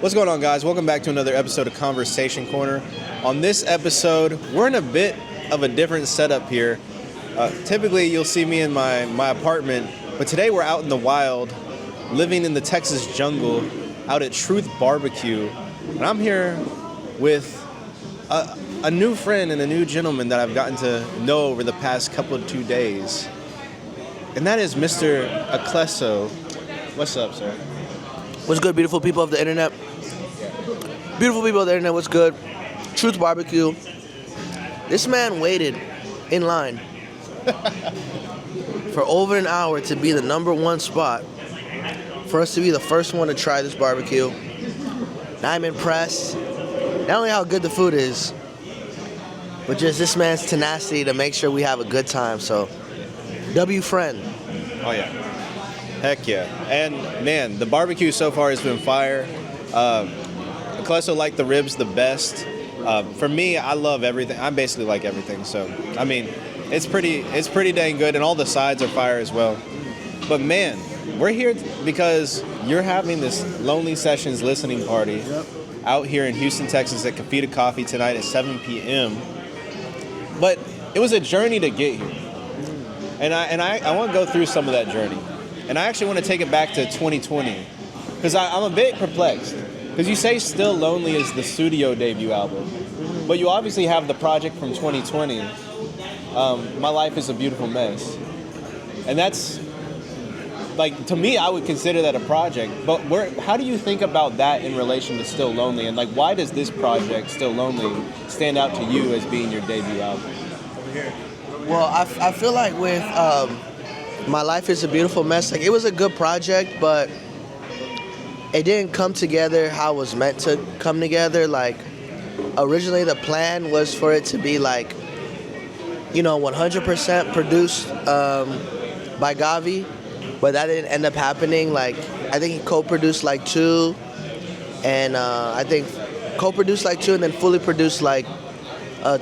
What's going on, guys? Welcome back to another episode of Conversation Corner. On this episode, we're in a bit of a different setup here. Typically, you'll see me in my apartment, but today we're out in the wild, living in the Texas jungle, out at Truth Barbecue. And I'm here with a new friend and a new gentleman that I've gotten to know over the past couple of 2 days. And that is Mr. Aklesso. What's up, sir? What's good, beautiful people of the internet? Beautiful people of the internet, what's good? Truth Barbecue. This man waited in line for over an hour to be the number one spot for us to be the first one to try this barbecue. And I'm impressed, not only how good the food is, but just this man's tenacity to make sure we have a good time. So, W friend. Oh, yeah. Heck yeah. And, man, the barbecue so far has been fire. Aklesso liked the ribs the best. For me, I love everything. I basically like everything. So, I mean, it's pretty dang good. And all the sides are fire as well. But, man, we're here because you're having this Lonely Sessions listening party out here in Houston, Texas at Cafita Coffee tonight at 7 p.m. But it was a journey to get here. And I want to go through some of that journey. And I actually want to take it back to 2020. Because I'm a bit perplexed. Because you say Still Lonely is the studio debut album. But you obviously have the project from 2020. My Life is a Beautiful Mess. And that's, like, to me, I would consider that a project. But how do you think about that in relation to Still Lonely? And, like, why does this project, Still Lonely, stand out to you as being your debut album? Over here. Well, I feel like with My Life is a Beautiful Mess, like, it was a good project, but it didn't come together how it was meant to come together. Like, originally the plan was for it to be, like, 100% produced by Gavi, but that didn't end up happening. Like, I think he co-produced like 2, and I think co-produced like 2 and then fully produced like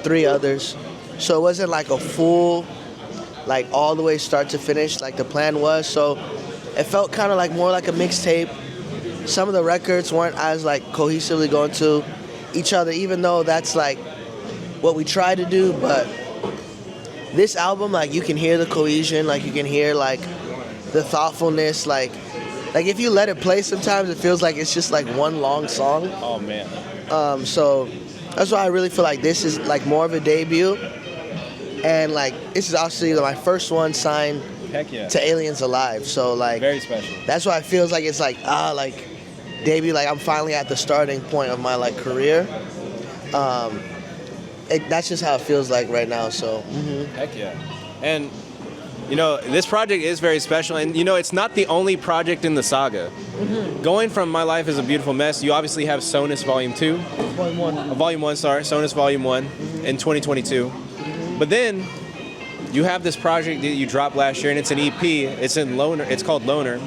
3 others. So it wasn't like a full, like, all the way start to finish like the plan was. So it felt kind of like more like a mixtape. Some of the records weren't as, like, cohesively going to each other, even though that's, like, what we try to do. But this album, like, you can hear the cohesion, like, you can hear, like, the thoughtfulness, like if you let it play sometimes it feels like it's just like one long song. Oh, man. So that's why I really feel like this is, like, more of a debut. And, like, this is obviously my first one signed Heck yeah. to Alienz Alive. So, like, Very special. that's why it feels like it's like, debut, like, I'm finally at the starting point of my, like, career. That's just how it feels like right now, so. Heck yeah. And, this project is very special. And, it's not the only project in the saga. Going from My Life is a Beautiful Mess, you obviously have Sonus Volume 2. Volume 1, sorry. Sonus Volume 1 in 2022. But then you have this project that you dropped last year, and it's an EP. It's in Loner. It's called Loner.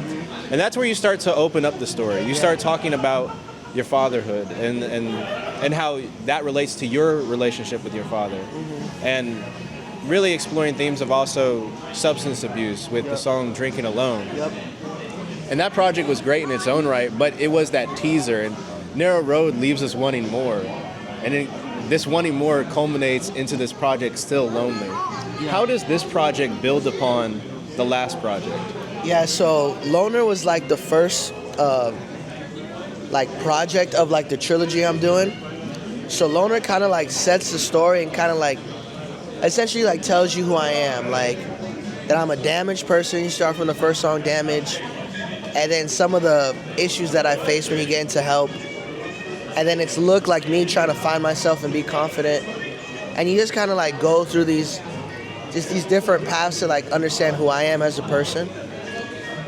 And that's where you start to open up the story. You start talking about your fatherhood and how that relates to your relationship with your father. And really exploring themes of also substance abuse with the song Drinking Alone. And that project was great in its own right, but it was that teaser. And Narrow Road leaves us wanting more. And this wanting more culminates into this project, Still Lonely. How does this project build upon the last project? Yeah, so Loner was, like, the first project of, like, the trilogy I'm doing. So Loner kind of, like, sets the story and kind of, like, essentially, like, tells you who I am, like, that I'm a damaged person. You start from the first song, Damage, and then some of the issues that I face when you get into help. And then it's look like me trying to find myself and be confident. And you just kind of, like, go through these different paths to, like, understand who I am as a person.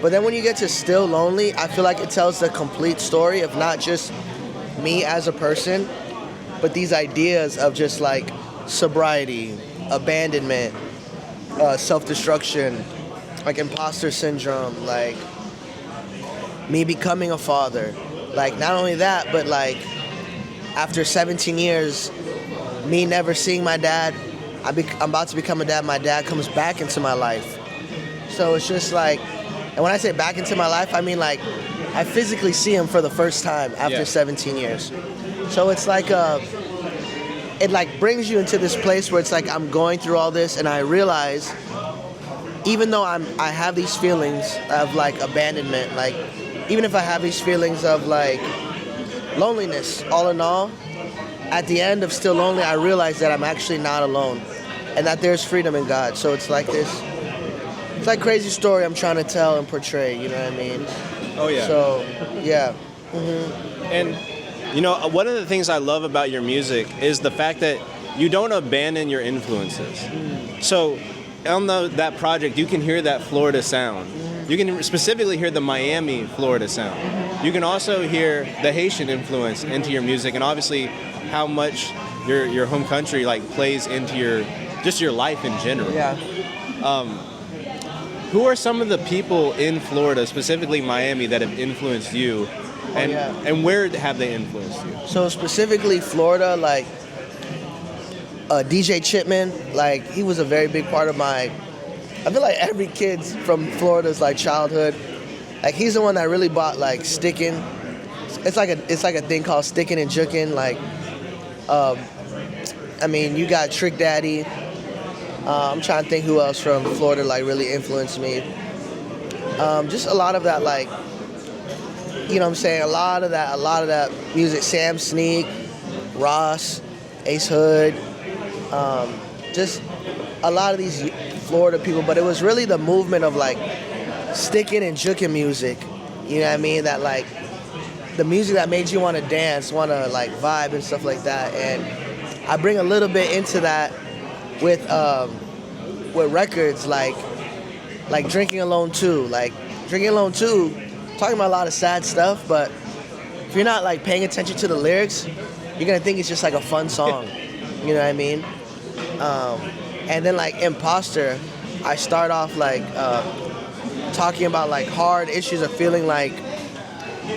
But then when you get to Still Lonely, I feel like it tells the complete story of not just me as a person, but these ideas of just, like, sobriety, abandonment, self-destruction, like imposter syndrome, like me becoming a father. Like, not only that, but, like, after 17 years, me never seeing my dad, I'm about to become a dad, my dad comes back into my life. So it's just like, and when I say back into my life, I mean, like, I physically see him for the first time after 17 years. So it's like it like brings you into this place where it's like I'm going through all this, and I realize even though I have these feelings of like abandonment, like even if I have these feelings of like loneliness, all in all, at the end of still lonely, I realize that I'm actually not alone, and that there's freedom in God. So it's like this, it's like crazy story I'm trying to tell and portray. You know what I mean? Oh yeah. So yeah. Mm-hmm. And you know, one of the things I love about your music is the fact that you don't abandon your influences. So on that project, you can hear that Florida sound. You can specifically hear the Miami, Florida sound. You can also hear the Haitian influence into your music, and obviously how much your home country like plays into your life in general. Yeah. Who are some of the people in Florida, specifically Miami, that have influenced you, and where have they influenced you? So specifically Florida, like DJ Chipman, like he was a very big part of my. I feel like every kid's from Florida's like childhood. Like he's the one that really bought like sticking. It's like a thing called sticking and juking. Like, I mean, you got Trick Daddy. I'm trying to think who else from Florida like really influenced me. Just a lot of that, like, you know what I'm saying? A lot of that music. Sam Sneak, Ross, Ace Hood, just a lot of these Florida people. But it was really the movement of like sticking and juking music. You know what I mean? That like the music that made you want to dance, want to like vibe and stuff like that. And I bring a little bit into that with records like Drinking Alone 2. Like Drinking Alone 2, talking about a lot of sad stuff, but if you're not like paying attention to the lyrics, you're gonna think it's just like a fun song. You know what I mean? And then like Imposter, I start off like talking about like hard issues of feeling like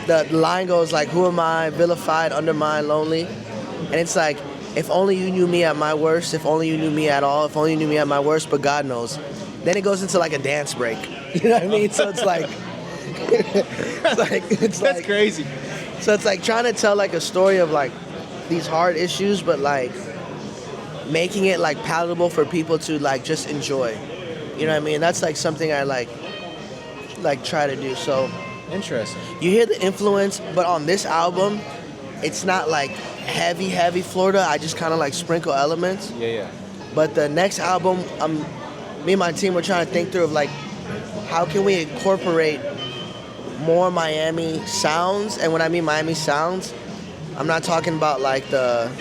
the line goes like, who am I, vilified, undermined, lonely? And it's like, if only you knew me at my worst, if only you knew me at all, if only you knew me at my worst, but God knows. Then it goes into like a dance break. You know what I mean? So it's like, That's crazy. So it's like trying to tell like a story of like these hard issues, but like making it like palatable for people to like just enjoy. You know what I mean? That's like something I like try to do. So interesting. You hear the influence, but on this album, it's not like heavy Florida. I just kind of like sprinkle elements. Yeah. But the next album, me and my team were trying to think through of like, how can we incorporate more Miami sounds? And when I mean Miami sounds, I'm not talking about like the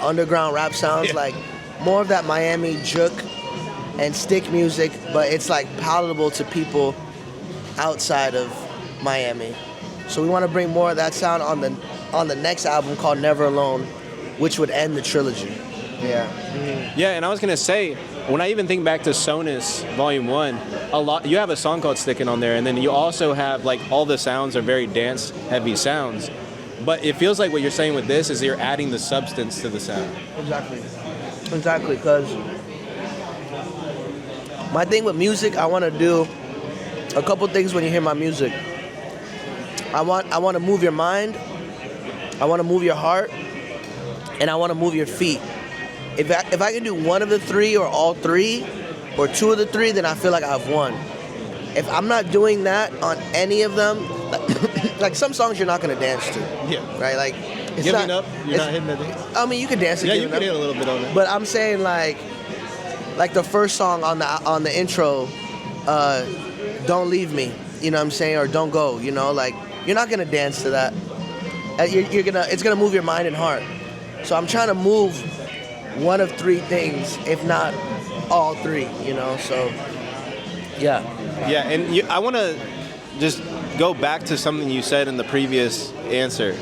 underground rap sounds, like more of that Miami juke and stick music, but it's like palatable to people outside of Miami. So we want to bring more of that sound on the next album called Never Alone, which would end the trilogy. Yeah. Mm-hmm. Yeah, and I was gonna say, when I even think back to Sonus Volume 1, you have a song called Stickin' on there, and then you also have like all the sounds are very dance heavy sounds. But it feels like what you're saying with this is you're adding the substance to the sound. Exactly, because my thing with music, I want to do a couple things when you hear my music. I want to move your mind, I want to move your heart, and I want to move your feet. If I can do one of the three or all three or two of the three, then I feel like I've won. If I'm not doing that on any of them, like some songs you're not going to dance to. Yeah. Right? Like, it's Giving not, Up? You're not hitting the dance? I mean, you can dance to Giving Giving Up. Up. Yeah, you can hit a little bit on it. But I'm saying like the first song on the intro, Don't Leave Me, you know what I'm saying? Or Don't Go, you know? Like, you're not going to dance to that. It's going to move your mind and heart. So I'm trying to move one of three things, if not all three, you know? So, yeah. Yeah, and I want to just go back to something you said in the previous answer.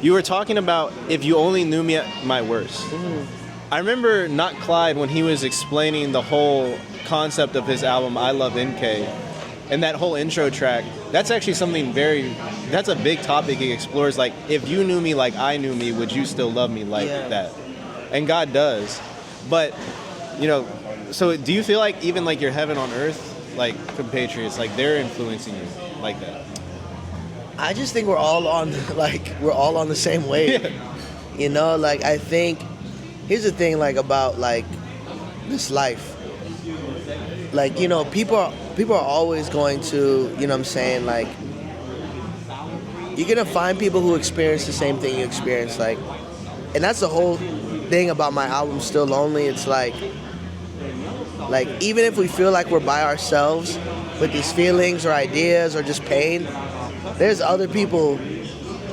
You were talking about if you only knew me at my worst. Mm-hmm. I remember Not Clyde when he was explaining the whole concept of his album, I Love NK, and that whole intro track. That's actually something that's a big topic he explores. Like, if you knew me like I knew me, would you still love me like that? And God does. But, you know, so do you feel like even like your Heaven on Earth, like compatriots, like they're influencing you like that? I just think we're all on the same wave. Yeah. You know, like I think here's the thing like about like this life. Like, you know, people are always going to, you know what I'm saying, like you're gonna find people who experience the same thing you experience, like, and that's the whole thing about my album Still Lonely. It's like even if we feel like we're by ourselves with these feelings or ideas or just pain, there's other people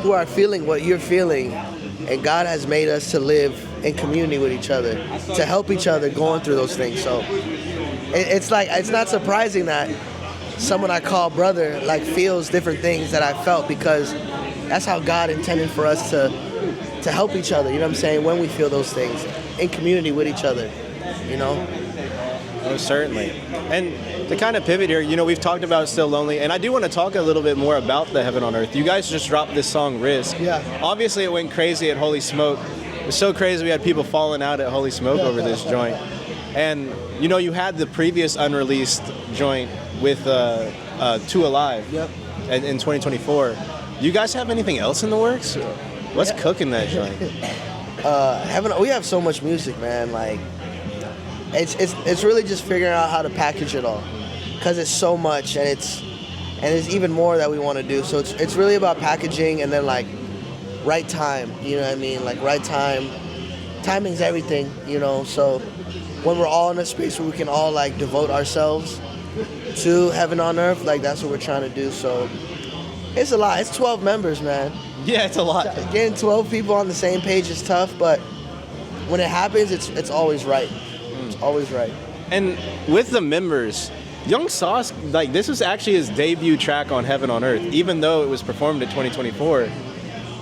who are feeling what you're feeling, and God has made us to live in community with each other, to help each other going through those things. So it's like, it's not surprising that someone I call brother like feels different things that I felt, because that's how God intended for us to help each other, you know what I'm saying, when we feel those things in community with each other, you know? Oh, certainly. And to kind of pivot here, you know, we've talked about Still Lonely, and I do want to talk a little bit more about the Heaven on Earth. You guys just dropped this song, Risk. Yeah. Obviously, it went crazy at Holy Smoke. It was so crazy we had people falling out at Holy Smoke over this joint. And, you know, you had the previous unreleased joint with Two Alive in 2024. You guys have anything else in the works? What's cooking that joint? We have so much music, man. Like, it's really just figuring out how to package it all, because it's so much, and there's even more that we want to do. So it's really about packaging, and then like right time. You know what I mean? Like right time. Timing's everything. You know. So when we're all in a space where we can all like devote ourselves to Heaven on Earth, like that's what we're trying to do. So it's a lot. It's 12 members, man. Yeah, it's a lot. Getting 12 people on the same page is tough, but when it happens, it's always right. It's always right. And with the members, Young Sauce, like this was actually his debut track on Heaven on Earth, even though it was performed in 2024.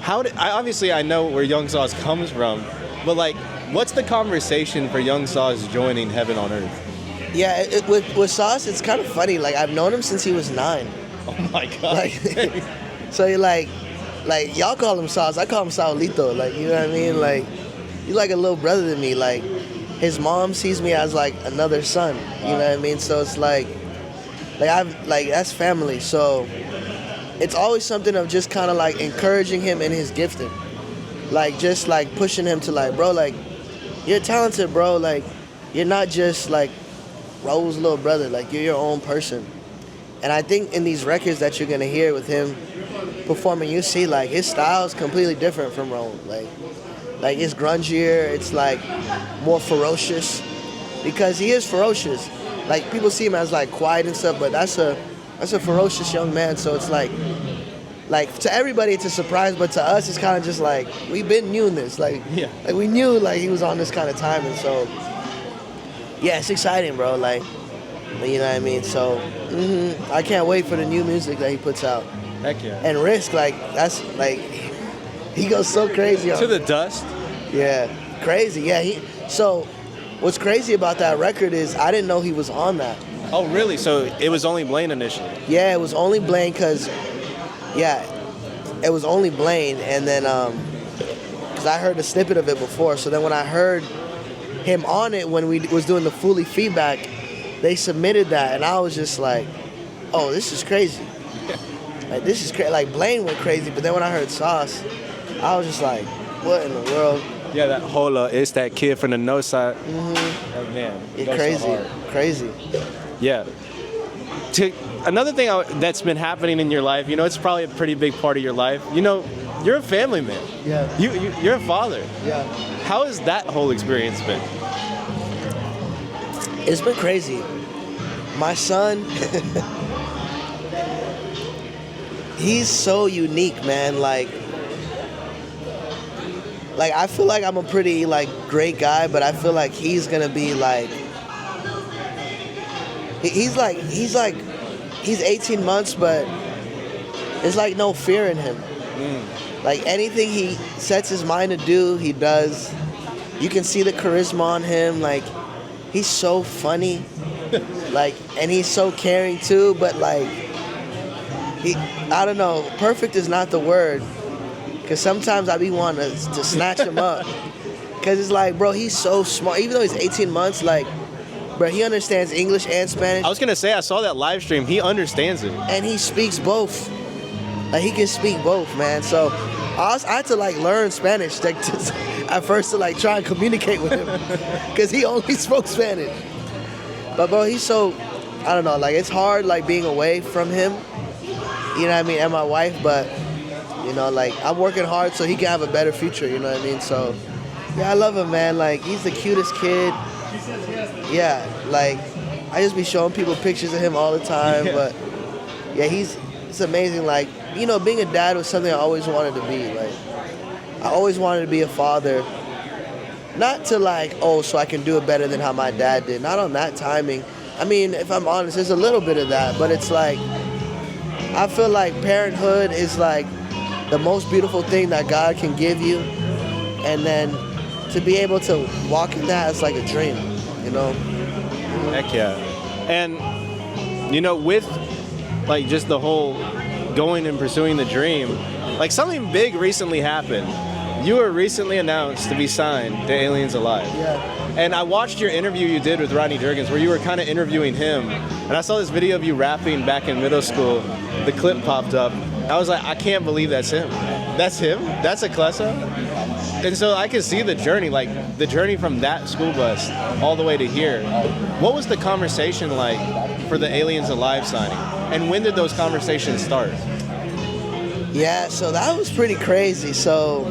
I know where Young Sauce comes from, but like, what's the conversation for Young Sauce joining Heaven on Earth? Yeah, with Sauce, it's kind of funny. Like, I've known him since he was 9. Oh my God. Like, so you're like y'all call him Sauce, I call him Saulito. Like, you know what I mean? Like, you're like a little brother to me. Like, his mom sees me as like another son. You know what I mean? So it's like that's family. So it's always something of just kind of like encouraging him in his gifting. Like, just like pushing him to like, bro, like, you're talented, bro. Like, you're not just like Raul's little brother. Like, you're your own person. And I think in these records that you're gonna hear with him performing, you see like his style is completely different from Raul. Like it's grungier, it's like more ferocious, because he is ferocious. Like, people see him as like quiet and stuff, but that's a ferocious young man. So it's like to everybody it's a surprise, but to us it's kind of just like we've been knowing this. Like we knew like he was on this kind of time, and so yeah, it's exciting, bro. Like, you know what I mean? So I can't wait for the new music that he puts out. Heck yeah. And Risk, like, that's like, he goes so crazy on To the Dust? Yeah, crazy. Yeah, so what's crazy about that record is I didn't know he was on that. Oh, really? So it was only Blaine initially? Yeah, it was only Blaine, because, it was only Blaine, and then, because I heard a snippet of it before, so then when I heard him on it, when we was doing the Fully feedback, they submitted that, and I was just like, oh, this is crazy. Like, this is crazy. Like, Blaine went crazy, but then when I heard Sauce, I was just like, what in the world? Yeah, that whole, it's that kid from the north side. Oh, man. Yeah, crazy. Yeah. Another thing that's been happening in your life, you know, it's probably a pretty big part of your life. You know, you're a family man. Yeah. You're a father. Yeah. How has that whole experience been? It's been crazy. My son, he's so unique, man. Like I feel like I'm a pretty like great guy, but I feel like he's gonna be like, he's 18 months, but there's like no fear in him. Like, anything he sets his mind to do, he does. You can see the charisma on him. Like, he's so funny. Like, and he's so caring too, but like, I don't know, perfect is not the word. Cause sometimes I be wanting to snatch him up. Cause it's like, bro, he's so smart. Even though he's 18 months, like, bro, he understands English and Spanish. I was gonna say, I saw that live stream. He understands it. And he speaks both. Like he can speak both, man. So I had to like learn Spanish like, at first to like try and communicate with him because he only spoke Spanish. But bro, he's so, I don't know, like it's hard like being away from him, you know what I mean, and my wife, but you know, like I'm working hard so he can have a better future, you know what I mean? So yeah, I love him, man. Like he's the cutest kid. Yeah, like I just be showing people pictures of him all the time, but yeah, it's amazing. Like, you know, being a dad was something I always wanted to be. Like, I always wanted to be a father. Not to like, oh, so I can do it better than how my dad did. Not on that timing. I mean, if I'm honest, there's a little bit of that, but it's like, I feel like parenthood is like the most beautiful thing that God can give you. And then to be able to walk in that is like a dream, you know? Heck yeah. And, you know, with like just the whole going and pursuing the dream, like something big recently happened. You were recently announced to be signed to Alienz Alive. Yeah. And I watched your interview you did with Rodney Jergens where you were kind of interviewing him. And I saw this video of you rapping back in middle school. The clip popped up. I was like, I can't believe that's him. That's him? That's Aklesso? And so I could see the journey, like the journey from that school bus all the way to here. What was the conversation like for the Alienz Alive signing? And when did those conversations start? Yeah, so that was pretty crazy. So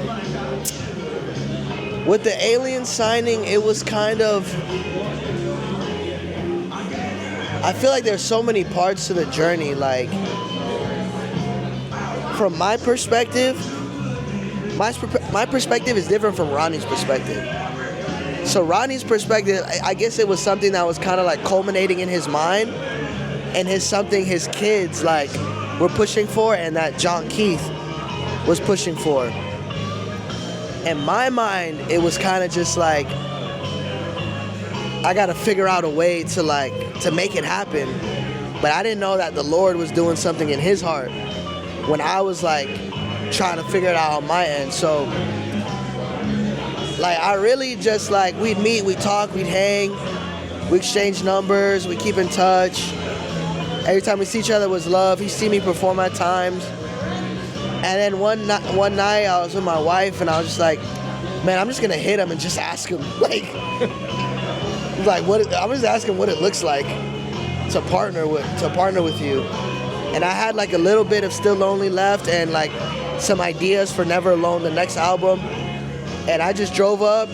with the Alienz signing, it was kind of, I feel like there's so many parts to the journey. Like, from my perspective, my perspective is different from Ronnie's perspective. So Ronnie's perspective, I guess it was something that was kind of like culminating in his mind, and something his kids like were pushing for, and that John Keith was pushing for. In my mind, it was kind of just like, I gotta figure out a way to make it happen. But I didn't know that the Lord was doing something in his heart when I was like trying to figure it out on my end. So like I really just like, we'd meet, we'd talk, we'd hang, we exchange numbers, we keep in touch. Every time we see each other was love. He'd see me perform at times. And then one night I was with my wife and I was just like, man, I'm just gonna hit him and just ask him I'm just asking what it looks like to partner with you. And I had like a little bit of Still Lonely left and like some ideas for Never Alone, the next album. And I just drove up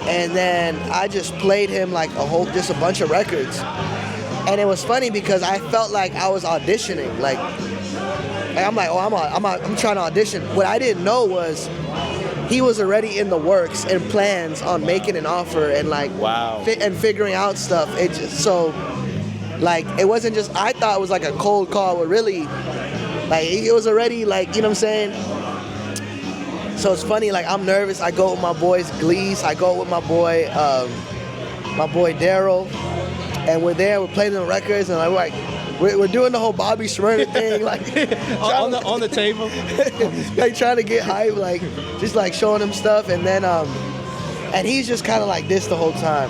and then I just played him like just a bunch of records. And it was funny because I felt like I was auditioning. Like I'm like, oh, I'm trying to audition. What I didn't know was he was already in the works and plans on making an offer and like, wow, and figuring out stuff. It just, so like, it wasn't just, I thought it was like a cold call, but really, like, it was already like, you know what I'm saying? So it's funny, like, I'm nervous. I go with my boys, Glees. I go with my boy Daryl. And we're there, we're playing the records, and we're doing the whole Bobby Shmurda thing, like on the table, like trying to get hype, like just like showing him stuff, and then and he's just kind of like this the whole time,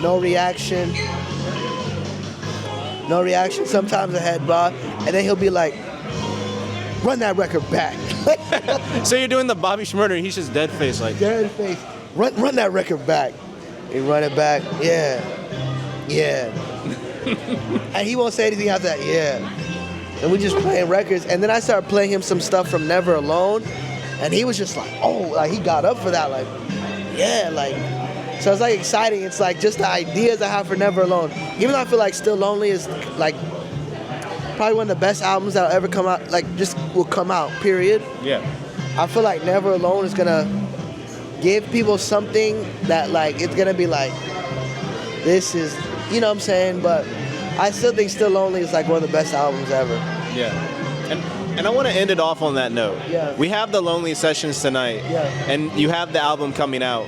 no reaction. Sometimes a head bob, and then he'll be like, "Run that record back." So you're doing the Bobby Shmurda, and he's just dead face, like dead face. Run that record back. He run it back, yeah. And he won't say anything after that, yeah. And we just playing records. And then I started playing him some stuff from Never Alone. And he was just like, oh, like he got up for that, like, yeah, like. So it's like exciting. It's like just the ideas I have for Never Alone. Even though I feel like Still Lonely is like probably one of the best albums that'll ever come out, like just will come out, period. Yeah. I feel like Never Alone is gonna give people something that like it's gonna be like, this is, you know what I'm saying? But I still think Still Lonely is like one of the best albums ever. Yeah. And I want to end it off on that note. Yeah. We have the Lonely Sessions tonight. Yeah. And you have the album coming out.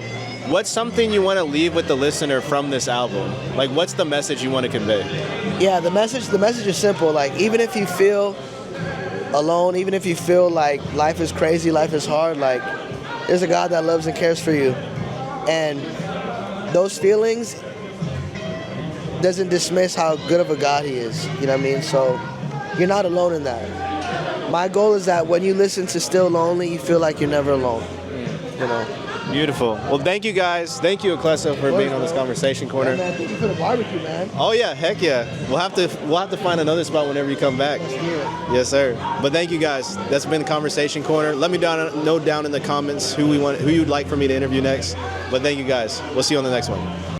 What's something you want to leave with the listener from this album? Like, what's the message you want to convey? Yeah, the message is simple. Like, even if you feel alone, even if you feel like life is crazy, life is hard, like, there's a God that loves and cares for you. And those feelings doesn't dismiss how good of a God he is. You know what I mean? So you're not alone in that. My goal is that when you listen to Still Lonely, you feel like you're never alone. You know. Beautiful. Well, thank you guys. Thank you, Aklesso, for being on this conversation corner. Yeah, man, thank you for the barbecue, man. Oh yeah, heck yeah. We'll have to find another spot whenever you come back. Yes, sir. But thank you guys. That's been the conversation corner. Let me know down in the comments who you'd like for me to interview next. But thank you guys. We'll see you on the next one.